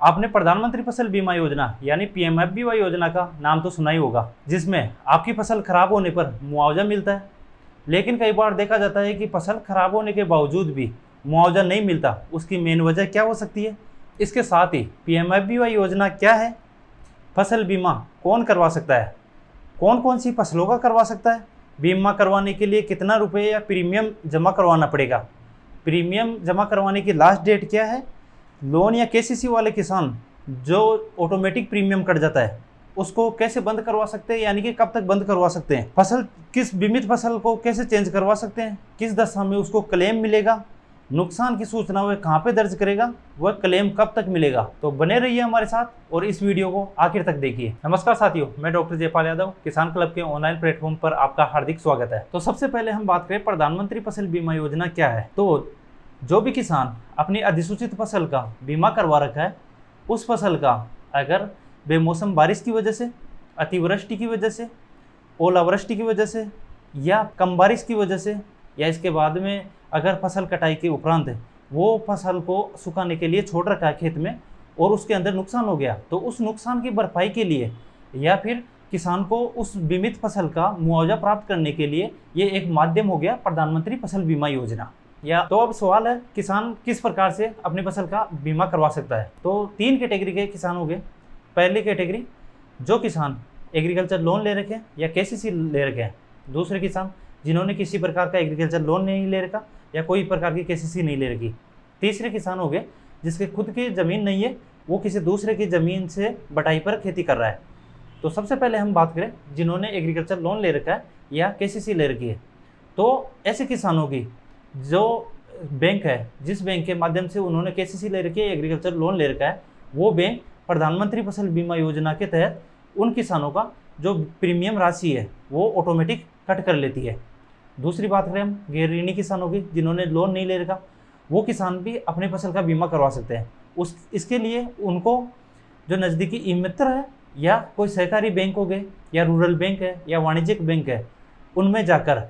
आपने प्रधानमंत्री फसल बीमा योजना यानी पीएमएफबीवाई योजना का नाम तो सुना ही होगा, जिसमें आपकी फसल खराब होने पर मुआवजा मिलता है। लेकिन कई बार देखा जाता है कि फसल खराब होने के बावजूद भी मुआवजा नहीं मिलता। उसकी मेन वजह क्या हो सकती है? इसके साथ ही पीएमएफबीवाई योजना क्या है, फसल बीमा कौन करवा सकता है, कौन कौन सी फसलों का करवा सकता है, बीमा करवाने के लिए कितना रुपये या प्रीमियम जमा करवाना पड़ेगा, प्रीमियम जमा करवाने की लास्ट डेट क्या है, लोन या केसीसी वाले किसान जो ऑटोमेटिक प्रीमियम कट जाता है उसको कैसे बंद करवा सकते हैं, यानी कि कब तक बंद करवा सकते हैं, फसल किस बीमित फसल को कैसे चेंज करवा सकते हैं, किस दशा में उसको क्लेम मिलेगा, नुकसान की सूचना वह कहाँ पे दर्ज करेगा, वह क्लेम कब तक मिलेगा। तो बने रहिए हमारे साथ और इस वीडियो को आखिर तक देखिए। नमस्कार साथियों, मैं डॉक्टर जयपाल यादव, किसान क्लब के ऑनलाइन प्लेटफॉर्म पर आपका हार्दिक स्वागत है। तो सबसे पहले हम बात करें प्रधानमंत्री फसल बीमा योजना क्या है। तो जो भी किसान अपनी अधिसूचित फसल का बीमा करवा रखा है, उस फसल का अगर बेमौसम बारिश की वजह से, अतिवृष्टि की वजह से, ओलावृष्टि की वजह से या कम बारिश की वजह से, या इसके बाद में अगर फसल कटाई के उपरांत वो फसल को सुखाने के लिए छोड़ रखा है खेत में और उसके अंदर नुकसान हो गया, तो उस नुकसान की भरपाई के लिए या फिर किसान को उस बीमित फसल का मुआवजा प्राप्त करने के लिए ये एक माध्यम हो गया प्रधानमंत्री फसल बीमा योजना। या तो अब सवाल है, किसान किस प्रकार से अपनी फसल का बीमा करवा सकता है। तो 3 कैटेगरी के किसान हो गए। पहली कैटेगरी, जो किसान एग्रीकल्चर लोन ले रखे हैं या केसीसी ले रखे हैं। दूसरे किसान जिन्होंने किसी प्रकार का एग्रीकल्चर लोन नहीं ले रखा या कोई प्रकार की केसीसी नहीं ले रखी। तीसरे किसान हो गए जिसके खुद की ज़मीन नहीं है, वो किसी दूसरे की ज़मीन से बटाई पर खेती कर रहा है। तो सबसे पहले हम बात करें जिन्होंने एग्रीकल्चर लोन ले रखा है या केसीसी ले रखी है। तो ऐसे किसानों की जो बैंक है, जिस बैंक के माध्यम से उन्होंने केसीसी ले रखी है, एग्रीकल्चर लोन ले रखा है, वो बैंक प्रधानमंत्री फसल बीमा योजना के तहत उन किसानों का जो प्रीमियम राशि है वो ऑटोमेटिक कट कर लेती है। दूसरी बात करें हम गैर ऋणी किसानों की, जिन्होंने लोन नहीं ले रखा, वो किसान भी अपनी फसल का बीमा करवा सकते हैं। इसके लिए उनको जो नज़दीकी ई मित्र है या कोई सहकारी बैंक हो गए या रूरल बैंक है या वाणिज्यिक बैंक है, उनमें जाकर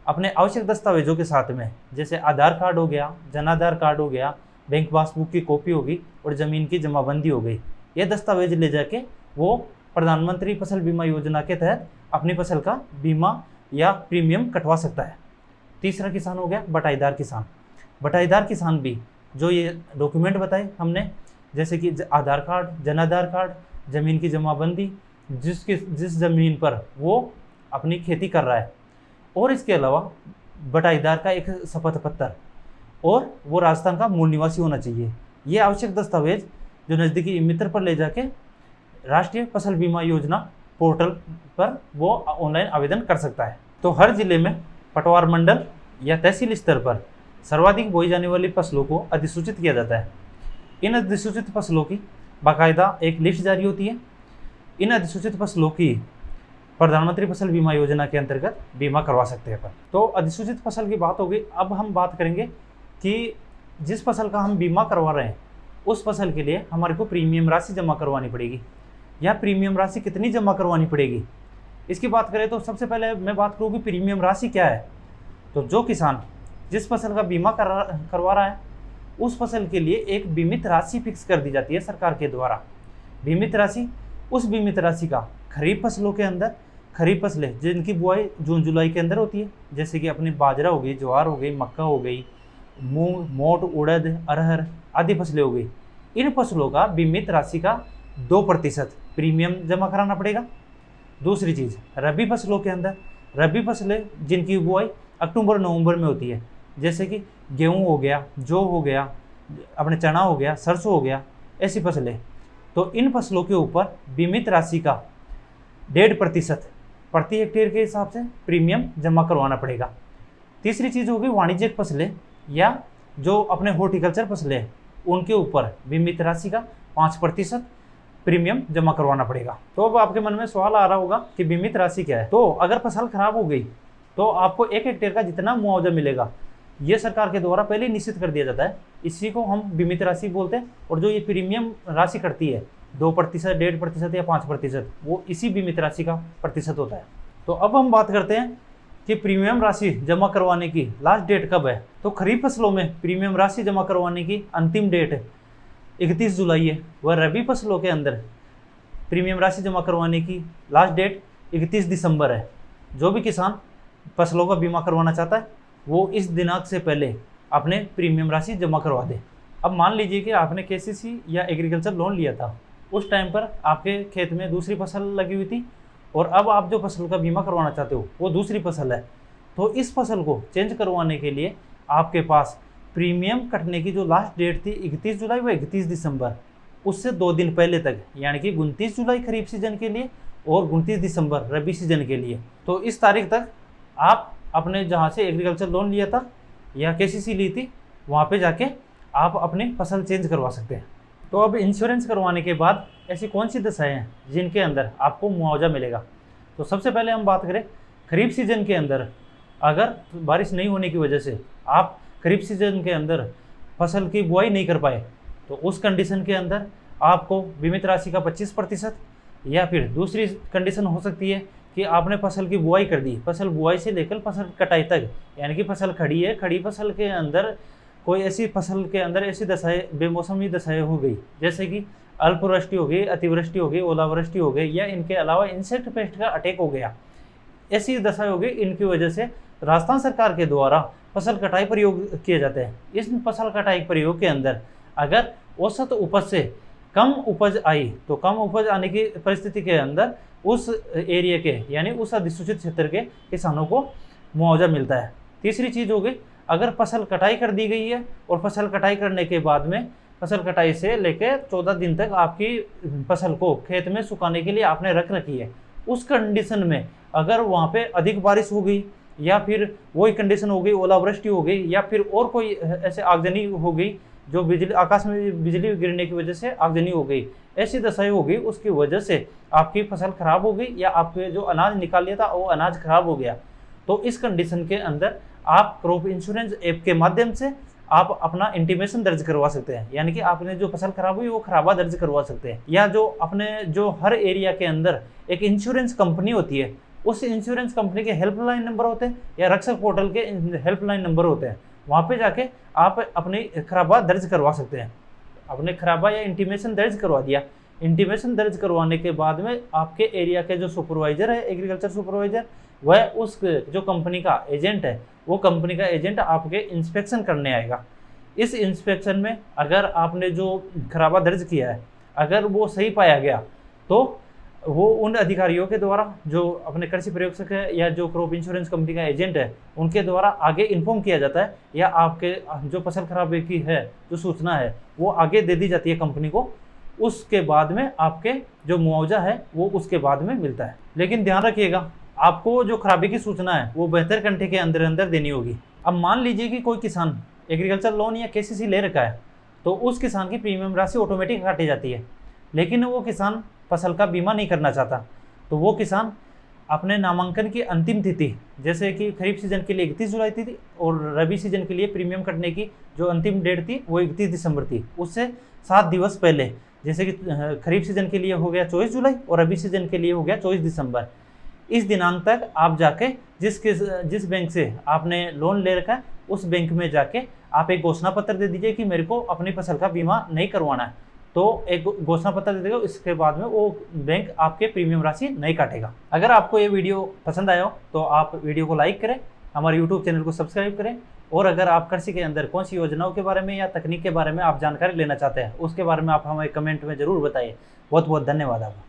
अपने आवश्यक दस्तावेजों के साथ में, जैसे आधार कार्ड हो गया, जन आधार कार्ड हो गया, बैंक पासबुक की कॉपी होगी और ज़मीन की जमाबंदी हो गई, ये दस्तावेज ले जाके वो प्रधानमंत्री फसल बीमा योजना के तहत अपनी फसल का बीमा या प्रीमियम कटवा सकता है। तीसरा किसान हो गया बटाईदार किसान। बटाईदार किसान भी जो ये डॉक्यूमेंट बताए हमने, जैसे कि आधार कार्ड, जन आधार कार्ड, ज़मीन की जमाबंदी, जिस ज़मीन पर वो अपनी खेती कर रहा है, और इसके अलावा बटाईदार का एक शपथ पत्र, और वो राजस्थान का मूल निवासी होना चाहिए। ये आवश्यक दस्तावेज जो नज़दीकी मित्र पर ले जाके राष्ट्रीय फसल बीमा योजना पोर्टल पर वो ऑनलाइन आवेदन कर सकता है। तो हर जिले में पटवार मंडल या तहसील स्तर पर सर्वाधिक बोई जाने वाली फसलों को अधिसूचित किया जाता है। इन अधिसूचित फसलों की बाकायदा एक लिस्ट जारी होती है। इन अधिसूचित फसलों की प्रधानमंत्री फसल बीमा योजना के अंतर्गत बीमा करवा सकते हैं। तो अधिसूचित फसल की बात होगी। अब हम बात करेंगे कि जिस फसल का हम बीमा करवा रहे हैं उस फसल के लिए हमारे को प्रीमियम राशि जमा करवानी पड़ेगी, या प्रीमियम राशि कितनी जमा करवानी पड़ेगी। इसकी बात करें तो सबसे पहले मैं बात करूँ कि प्रीमियम राशि क्या है। तो जो किसान जिस फसल का बीमा करवा रहा है उस फसल के लिए एक बीमित राशि फिक्स कर दी जाती है सरकार के द्वारा। बीमित राशि, उस बीमित राशि का खरीफ फसलों के अंदर, खरीफ फसलें जिनकी बुआई जून जुलाई के अंदर होती है, जैसे कि अपनी बाजरा हो गई, ज्वार हो गई, मक्का हो गई, मूंग, मोट, उड़द, अरहर आदि फसलें हो गई, इन फसलों का बीमित राशि का 2% प्रीमियम जमा कराना पड़ेगा। दूसरी चीज़, रबी फसलों के अंदर, रबी फसलें जिनकी बुआई अक्टूबर नवंबर में होती है, जैसे कि गेहूं हो गया, जौ हो गया, अपने चना हो गया, सरसों हो गया, ऐसी फसलें, तो इन फसलों के ऊपर बीमित राशि का 1.5% प्रति हेक्टेयर के हिसाब से प्रीमियम जमा करवाना पड़ेगा। तीसरी चीज़ होगी वाणिज्यिक फसलें या जो अपने हॉर्टिकल्चर फसलें हैं, उनके ऊपर बीमित राशि का 5% प्रीमियम जमा करवाना पड़ेगा। तो अब आपके मन में सवाल आ रहा होगा कि बीमित राशि क्या है। तो अगर फसल खराब हो गई तो आपको 1 हेक्टेयर का जितना मुआवजा मिलेगा ये सरकार के द्वारा पहले ही निश्चित कर दिया जाता है। इसी को हम बीमित राशि बोलते हैं। और जो ये प्रीमियम राशि कटती है 2%, 1.5% या 5%, वो इसी बीमित राशि का प्रतिशत होता है। तो अब हम बात करते हैं कि प्रीमियम राशि जमा करवाने की लास्ट डेट कब है। तो खरीफ फसलों में प्रीमियम राशि जमा करवाने की अंतिम डेट 31 जुलाई है, वह रबी फसलों के अंदर प्रीमियम राशि जमा करवाने की लास्ट डेट 31 दिसंबर है। जो भी किसान फसलों का बीमा करवाना चाहता है वो इस दिनांक से पहले अपने प्रीमियम राशि जमा करवा दे। अब मान लीजिए कि आपने केसीसी या एग्रीकल्चर लोन लिया था, उस टाइम पर आपके खेत में दूसरी फसल लगी हुई थी और अब आप जो फसल का बीमा करवाना चाहते हो वो दूसरी फसल है। तो इस फसल को चेंज करवाने के लिए आपके पास प्रीमियम कटने की जो लास्ट डेट थी 31 जुलाई व 31 दिसंबर, उससे 2 दिन पहले तक, यानी कि 29 जुलाई खरीफ सीजन के लिए और 29 दिसंबर रबी सीजन के लिए, तो इस तारीख तक आप अपने जहाँ से एग्रीकल्चर लोन लिया था या केसीसी ली थी वहाँ पे जाके आप अपनी फसल चेंज करवा सकते हैं। तो अब इंश्योरेंस करवाने के बाद ऐसी कौन सी दशाएं हैं जिनके अंदर आपको मुआवजा मिलेगा। तो सबसे पहले हम बात करें खरीफ सीजन के अंदर, अगर बारिश नहीं होने की वजह से आप खरीफ सीजन के अंदर फसल की बुआई नहीं कर पाए, तो उस कंडीशन के अंदर आपको बीमित राशि का 25%, या फिर दूसरी कंडीशन हो सकती है कि आपने फसल की बुआई कर दी, फसल बुआई से लेकर फसल कटाई तक, यानी कि फसल खड़ी है, खड़ी फसल के अंदर कोई ऐसी फसल के अंदर ऐसी दशाएं, बेमौसमी दशाएं हो गई, जैसे कि अल्पवृष्टि हो गई, अतिवृष्टि हो गई, ओलावृष्टि हो गई, या इनके अलावा इंसेक्ट पेस्ट का अटैक हो गया, ऐसी दशाएं हो गई, इनकी वजह से राजस्थान सरकार के द्वारा फसल कटाई प्रयोग किए जाते हैं। इस फसल कटाई प्रयोग के अंदर अगर औसत उपज से कम उपज आई, तो कम उपज आने की परिस्थिति के अंदर उस एरिया के, यानी उस अधिसूचित क्षेत्र के किसानों को मुआवजा मिलता है। तीसरी चीज़ हो गई, अगर फसल कटाई कर दी गई है और फसल कटाई करने के बाद में फसल कटाई से लेकर 14 दिन तक आपकी फसल को खेत में सुखाने के लिए आपने रख रखी है, उस कंडीशन में अगर वहाँ पे अधिक बारिश हो गई, या फिर वही कंडीशन हो गई, ओलावृष्टि हो गई, या फिर और कोई ऐसे आगजनी हो गई, जो बिजली, आकाश में बिजली गिरने की वजह से आगजनी हो गई, ऐसी दशाएं हो गई, उसकी वजह से आपकी फसल खराब हो गई या आपके जो अनाज निकाल लिया था वो अनाज खराब हो गया, तो इस कंडीशन के अंदर आप क्रॉप इंश्योरेंस ऐप के माध्यम से आप अपना इंटीमेशन दर्ज करवा सकते हैं, यानी कि आपने जो फसल खराब हुई वो खराबा दर्ज करवा सकते हैं। या जो अपने जो हर एरिया के अंदर एक इंश्योरेंस कंपनी होती है, उस इंश्योरेंस कंपनी के हेल्पलाइन नंबर होते हैं या रक्षक पोर्टल के हेल्पलाइन नंबर होते हैं, वहाँ पे जाके आप अपनी खराबा दर्ज करवा सकते हैं। अपने खराबा या इंटीमेशन दर्ज करवा दिया, इंटीमेशन दर्ज करवाने के बाद में आपके एरिया के जो सुपरवाइजर है, एग्रीकल्चर सुपरवाइजर, वह उस जो कंपनी का एजेंट है, वो कंपनी का एजेंट आपके इंस्पेक्शन करने आएगा। इस इंस्पेक्शन में अगर आपने जो खराबा दर्ज किया है अगर वो सही पाया गया, तो वो उन अधिकारियों के द्वारा जो अपने कृषि प्रयोगशाला है या जो क्रॉप इंश्योरेंस कंपनी का एजेंट है उनके द्वारा आगे इन्फॉर्म किया जाता है, या आपके जो फसल खराबे की है जो सूचना है वो आगे दे दी जाती है कंपनी को। उसके बाद में आपके जो मुआवजा है वो उसके बाद में मिलता है। लेकिन ध्यान रखिएगा, आपको जो खराबी की सूचना है वो 72 घंटे के अंदर अंदर देनी होगी। अब मान लीजिए कि कोई किसान एग्रीकल्चर लोन या केसीसी ले रखा है, तो उस किसान की प्रीमियम राशि ऑटोमेटिक काटी जाती है, लेकिन वो किसान फसल का बीमा नहीं करना चाहता, तो वो किसान अपने नामांकन की अंतिम तिथि, जैसे कि खरीफ सीजन के लिए 31 जुलाई थी और रबी सीजन के लिए प्रीमियम कटने की जो अंतिम डेट थी वो 31 दिसंबर थी, उससे 7 दिवस पहले, जैसे कि खरीफ सीजन के लिए हो गया 24 जुलाई और रबी सीजन के लिए हो गया 24 दिसंबर, इस दिनांक तक आप जाके जिस बैंक से आपने लोन ले रखा है उस बैंक में जाके आप एक घोषणा पत्र दे दीजिए कि मेरे को अपनी फसल का बीमा नहीं करवाना है, तो एक घोषणा पत्र दे देगा, इसके बाद में वो बैंक आपके प्रीमियम राशि नहीं काटेगा। अगर आपको ये वीडियो पसंद आया हो तो आप वीडियो को लाइक करें, हमारे यूट्यूब चैनल को सब्सक्राइब करें, और अगर आप कृषि के अंदर कौन सी योजनाओं के बारे में या तकनीक के बारे में आप जानकारी लेना चाहते हैं उसके बारे में आप हमें कमेंट में ज़रूर बताइए। बहुत बहुत धन्यवाद आपका।